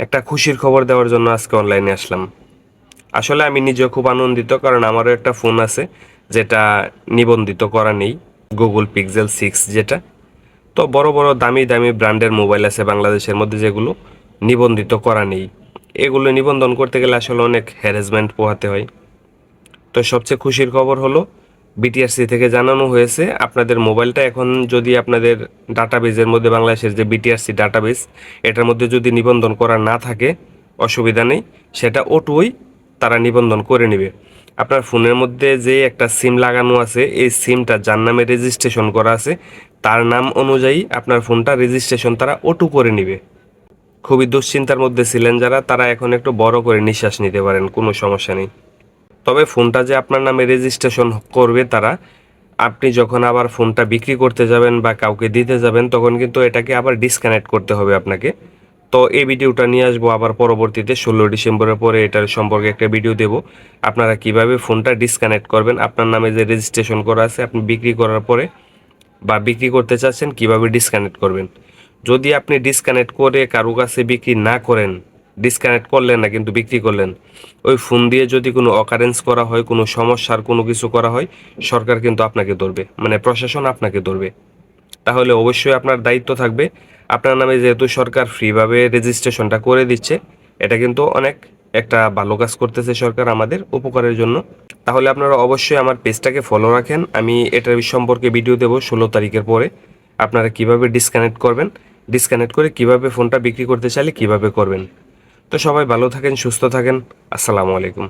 একটা খুশির খবর দেওয়ার জন্য আজকে অনলাইনে আসলাম। আসলে আমি নিজেও খুব আনন্দিত, কারণ আমারও একটা ফোন আছে যেটা নিবন্ধিত করা নেই, গুগল পিক্সেল 6 যেটা। তো বড় বড় দামি দামি ব্র্যান্ডের মোবাইল আছে বাংলাদেশের মধ্যে যেগুলো নিবন্ধিত করা নেই। এগুলো নিবন্ধন করতে গেলে আসলে অনেক হ্যারাসমেন্ট পোহাতে হয়। তো সবচেয়ে খুশির খবর হলো বিটিআরসি থেকে জানানো হয়েছে আপনাদের মোবাইলটা এখন যদি আপনাদের ডাটাবেজের মধ্যে, বাংলাদেশের যে বিটিআরসি ডাটাবেজ, এটার মধ্যে যদি নিবন্ধন করা না থাকে অসুবিধা নেই, সেটা অটোই তারা নিবন্ধন করে নেবে। আপনার ফোনের মধ্যে যে একটা সিম লাগানো আছে, এই সিমটা যার নামে রেজিস্ট্রেশন করা আছে তার নাম অনুযায়ী আপনার ফোনটা রেজিস্ট্রেশন তারা অটো করে নেবে। খুবই দুশ্চিন্তার মধ্যে ছিলেন যারা, তারা এখন একটু বড় করে নিঃশ্বাস নিতে পারেন, কোনো সমস্যা নেই। তবে ফোনটা যে আপনার নামে রেজিস্ট্রেশন করবে তারা, আপনি যখন আবার ফোনটা বিক্রি করতে যাবেন বা কাউকে দিতে যাবেন তখন কিন্তু এটাকে আবার ডিসকানেক্ট করতে হবে আপনাকে। তো এই ভিডিওটা নিয়ে আসবো আবার পরবর্তীতে 16 ডিসেম্বরের পরে এটার সম্পর্কে একটা ভিডিও দেব। আপনারা কিভাবে ফোনটা ডিসকানেক্ট করবেন, আপনার নামে যে রেজিস্ট্রেশন করা আছে আপনি বিক্রি করার পরে বা বিক্রি করতে চাচ্ছেন কিভাবে ডিসকানেক্ট করবেন। যদি আপনি ডিসকানেক্ট করে কারো কাছে বিক্রি না করেন, ডিসকানেক্ট করলেন না কিন্তু বিক্রি করলেন, ওই ফোন দিয়ে যদি কোনো অকারেন্স করা হয়, কোনো সমস্যার কোনো কিছু করা হয়, সরকার কিন্তু আপনাকে ধরবে, মানে প্রশাসন আপনাকে ধরবে। তাহলে অবশ্যই আপনার দায়িত্ব থাকবে, আপনার নামে যেহেতু সরকার ফ্রিভাবে রেজিস্ট্রেশনটা করে দিচ্ছে, এটা কিন্তু অনেক একটা ভালো কাজ করতেছে সরকার আমাদের উপকারের জন্য। তাহলে আপনারা অবশ্যই আমার পেজটাকে ফলো রাখেন, আমি এটার সম্পর্কে ভিডিও দেবো 16 তারিখের পরে। আপনারা কিভাবে ডিসকানেক্ট করবেন, ডিসকানেক্ট করে কিভাবে ফোনটা বিক্রি করতে চাইলে কিভাবে করবেন। তো সবাই ভালো থাকেন, সুস্থ থাকেন। আসসালামু আলাইকুম।